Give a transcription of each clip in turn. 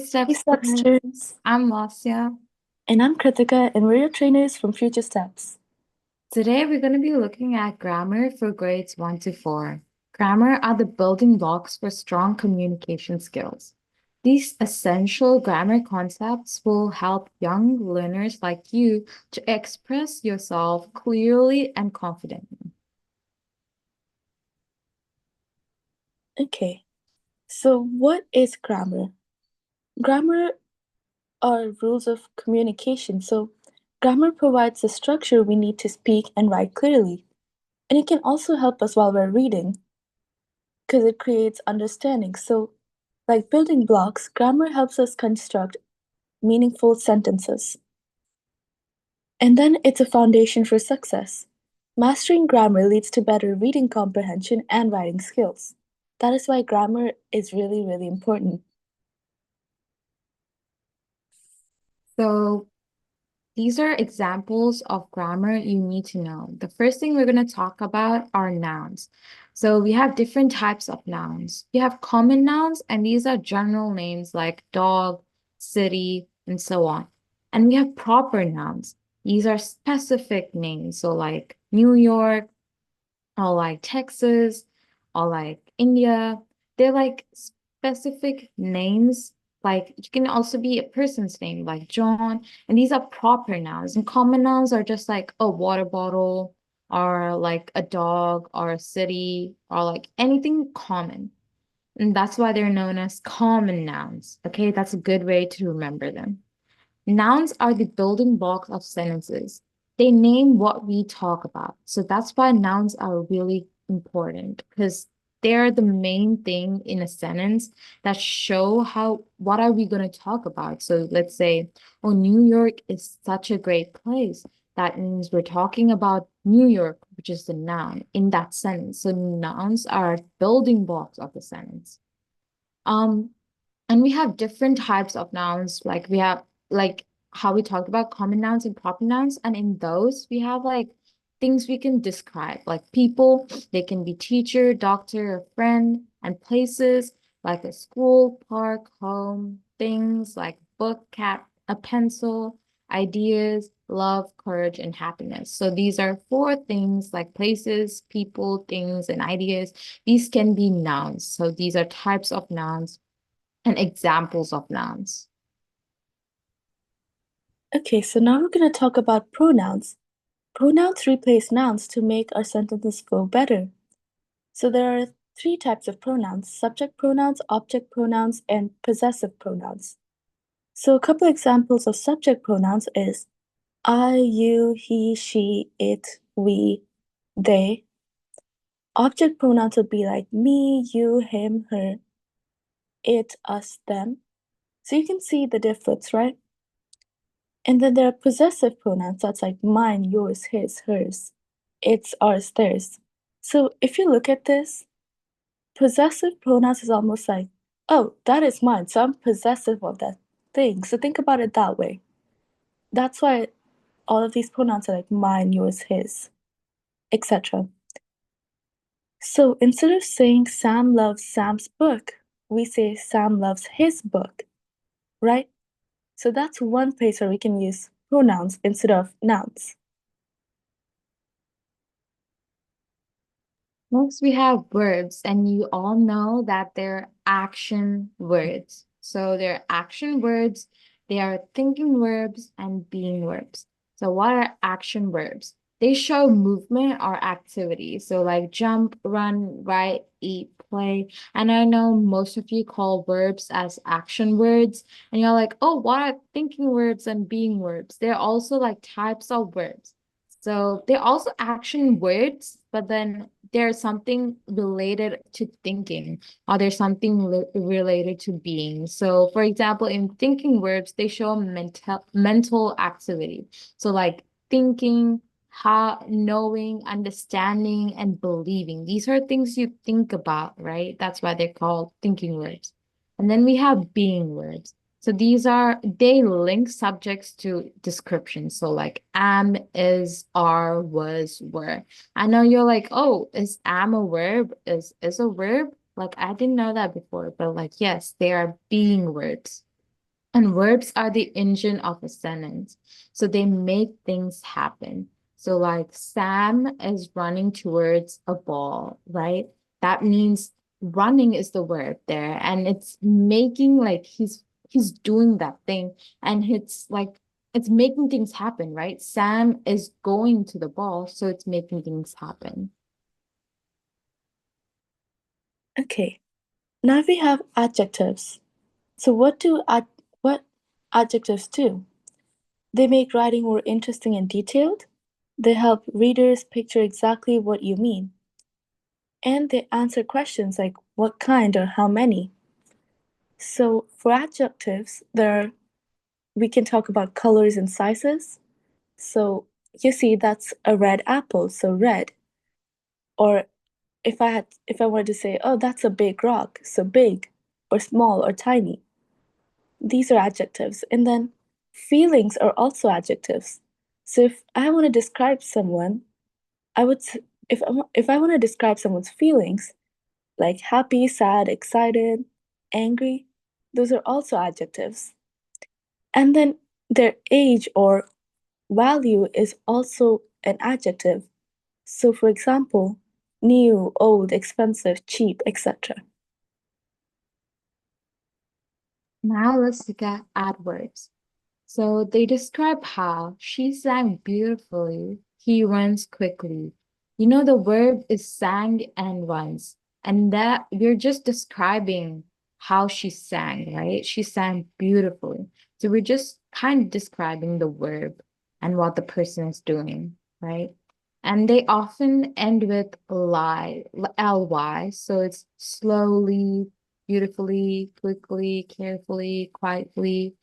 Hey, Stepsters. Stepsters. I'm Lasya. And I'm Kritika, and we're your trainers from Future Steps. Today we're going to be looking at grammar for grades 1 to 4. Grammar are the building blocks for strong communication skills. These essential grammar concepts will help young learners like you to express yourself clearly and confidently. Okay, so what is grammar? Grammar are rules of communication. So, grammar provides the structure we need to speak and write clearly. And it can also help us while we're reading because it creates understanding. So, like building blocks, grammar helps us construct meaningful sentences. And then it's a foundation for success. Mastering grammar leads to better reading comprehension and writing skills. That is why grammar is really, really important. So, these are examples of grammar you need to know. The first thing we're going to talk about are nouns. So we have different types of nouns. We have common nouns, and these are general names like dog, city, and so on. And we have proper nouns. These are specific names. So like New York, or like Texas, or like India. They're like specific names. Like you can also be a person's name, like John, and these are proper nouns. And common nouns are just like a water bottle, or like a dog, or a city, or like anything common. And that's why they're known as common nouns. Okay, that's a good way to remember them. Nouns are the building blocks of sentences. They name what we talk about. So that's why nouns are really important because they're the main thing in a sentence that show how what are we going to talk about. So let's say, oh, New York is such a great place. That means we're talking about New York, which is the noun in that sentence. So nouns are building blocks of the sentence. Um, and we have different types of nouns. Like we have like how we talked about common nouns and proper nouns. And in those, we have like things we can describe, like people, they can be teacher, doctor, or friend, and places like a school, park, home, things like book, cat, a pencil, ideas, love, courage, and happiness. So these are four things like places, people, things, and ideas. These can be nouns. So these are types of nouns and examples of nouns. Okay, so now we're going to talk about pronouns. Pronouns replace nouns to make our sentences flow better. So there are three types of pronouns: subject pronouns, object pronouns, and possessive pronouns. So a couple examples of subject pronouns is I, you, he, she, it, we, they. Object pronouns would be like me, you, him, her, it, us, them. So you can see the difference, right? And then there are possessive pronouns that's like mine, yours, his, hers, it's, ours, theirs. So if you look at this, possessive pronouns is almost like, oh, that is mine, so I'm possessive of that thing. So think about it that way. That's why all of these pronouns are like mine, yours, his, etc. So instead of saying Sam loves Sam's book, we say Sam loves his book, right? So that's one place where we can use pronouns instead of nouns. Next, we have verbs, and you all know that they're action words. So they're action words, they are thinking verbs and being verbs. So what are action verbs? They show movement or activity. So like jump, run, write, eat, play. And I know most of you call verbs as action words, and you're like, oh, what are thinking verbs and being verbs? They're also like types of verbs. So they're also action words, but then there's something related to thinking, or there's something related to being. So, for example, in thinking verbs, they show mental activity. So, like thinking, how knowing, understanding, and believing. These are things you think about, right? That's why they're called thinking verbs. And then we have being verbs. So these are, they link subjects to descriptions. So like am, is, are, was, were. I know you're like, oh, is am a verb? Is a verb? Like I didn't know that before, but like yes, they are being verbs. And verbs are the engine of a sentence. So they make things happen. So, like, Sam is running towards a ball, right? That means running is the verb there. And it's making like he's doing that thing. And it's like it's making things happen, right? Sam is going to the ball, so it's making things happen. Okay, now we have adjectives. So what adjectives do? They make writing more interesting and detailed. They help readers picture exactly what you mean. And they answer questions like what kind or how many. So for adjectives, we can talk about colors and sizes. So you see that's a red apple, so red. Or if I wanted to say, oh, that's a big rock, so big, or small or tiny. These are adjectives. And then feelings are also adjectives. So if I want to describe someone, I would if I want to describe someone's feelings, like happy, sad, excited, angry, those are also adjectives. And then their age or value is also an adjective. So for example, new, old, expensive, cheap, etc. Now let's look at adverbs. So they describe how she sang beautifully, he runs quickly. You know, the verb is sang and runs, and that we're just describing how she sang, right? She sang beautifully. So we're just kind of describing the verb and what the person is doing, right? And they often end with ly, so it's slowly, beautifully, quickly, carefully, quietly.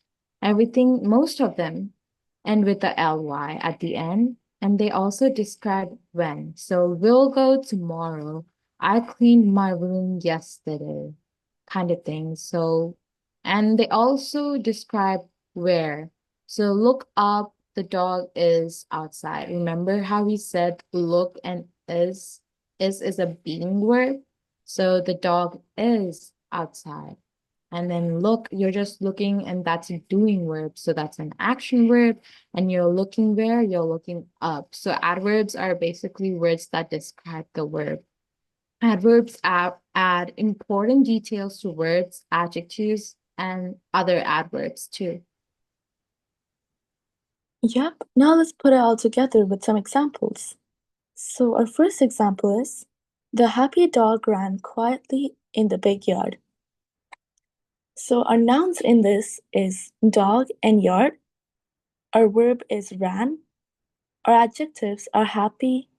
Everything, most of them end with the ly at the end. And they also describe when. So we'll go tomorrow. I cleaned my room yesterday, kind of thing. So, and they also describe where. So look up, the dog is outside. Remember how we said look and is a being word? So the dog is outside. And then look, you're just looking, and that's a doing verb. So that's an action verb. And you're looking where? You're looking up. So adverbs are basically words that describe the verb. Adverbs add important details to words, adjectives, and other adverbs too. Yep, now let's put it all together with some examples. So our first example is the happy dog ran quietly in the big yard. So our nouns in this is dog and yard. Our verb is ran. Our adjectives are happy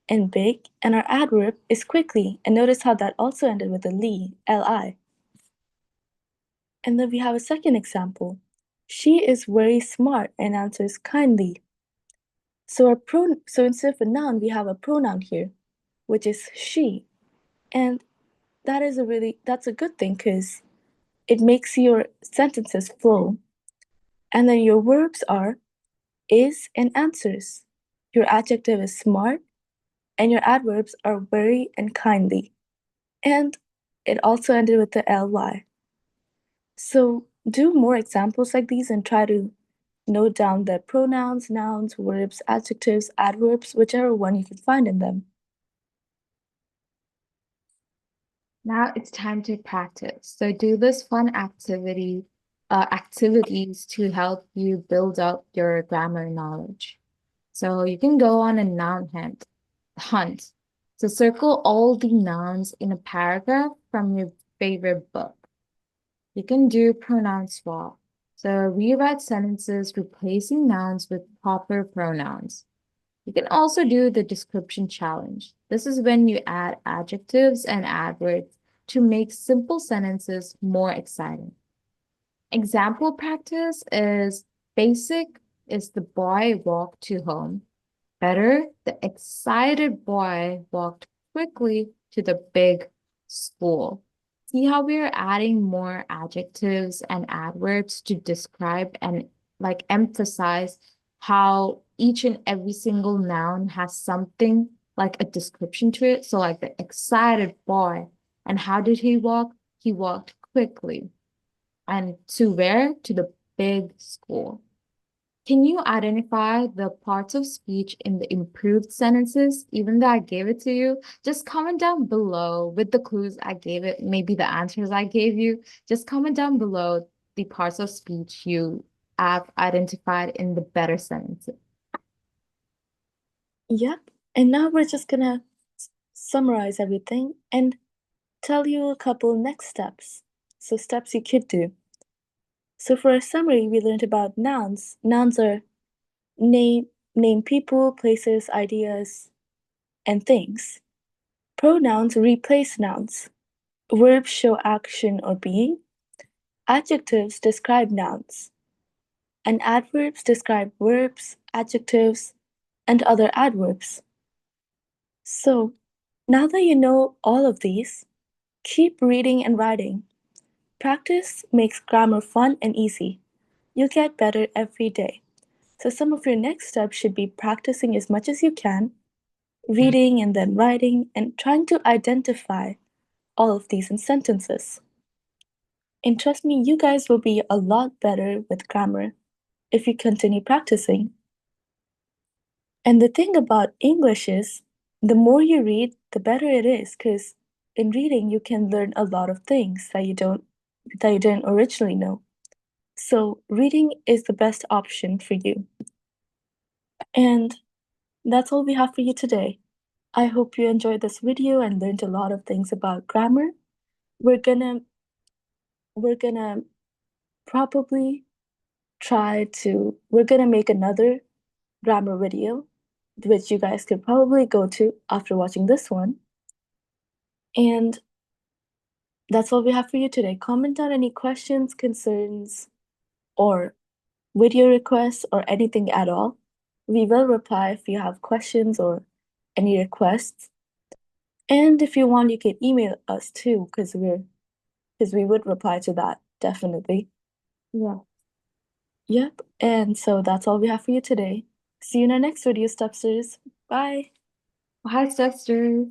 and big, and our adverb is quickly. And notice how that also ended with a li. And then we have a second example. She is very smart and answers kindly. So instead of a noun, we have a pronoun here, which is she. And that's a good thing because it makes your sentences flow. And then your verbs are is and answers. Your adjective is smart, and your adverbs are very and kindly. And it also ended with the ly. So do more examples like these and try to note down the pronouns, nouns, verbs, adjectives, adverbs, whichever one you can find in them. Now it's time to practice. So do this fun activities to help you build up your grammar knowledge. So you can go on a hunt. So circle all the nouns in a paragraph from your favorite book. You can do pronoun swap. So rewrite sentences replacing nouns with proper pronouns. You can also do the description challenge. This is when you add adjectives and adverbs to make simple sentences more exciting. Example practice is basic is the boy walked to home. Better, the excited boy walked quickly to the big school. See how we are adding more adjectives and adverbs to describe and like emphasize how each and every single noun has something like a description to it. So like the excited boy. And how did he walk? He walked quickly. And to where? To the big school. Can you identify the parts of speech in the improved sentences, even though I gave it to you? Just comment down below with the clues I gave it, maybe the answers I gave you. Just comment down below the parts of speech you have identified in the better sentences. Yep. And now we're just gonna summarize everything and tell you a couple next steps. So steps you could do. So for a summary, we learned about nouns. Nouns are name people, places, ideas, and things. Pronouns replace nouns. Verbs show action or being. Adjectives describe nouns. And adverbs describe verbs, adjectives, and other adverbs. So, now that you know all of these, keep reading and writing. Practice makes grammar fun and easy. You'll get better every day. So, some of your next steps should be practicing as much as you can, reading and then writing, and trying to identify all of these in sentences. And trust me, you guys will be a lot better with grammar if you continue practicing. And the thing about English is, the more you read, the better it is, because in reading you can learn a lot of things that you didn't originally know. So reading is the best option for you. And that's all we have for you today. I hope you enjoyed this video and learned a lot of things about grammar. We're gonna we're gonna probably we're gonna make another grammar video, which you guys could probably go to after watching this one. And that's all we have for you today. Comment down any questions, concerns, or video requests, or anything at all. We will reply if you have questions or any requests. And if you want, you can email us too, because we would reply to that, definitely. Yeah. Yep. And so that's all we have for you today. See you in our next video, Stepsters. Bye. Hi, sisters.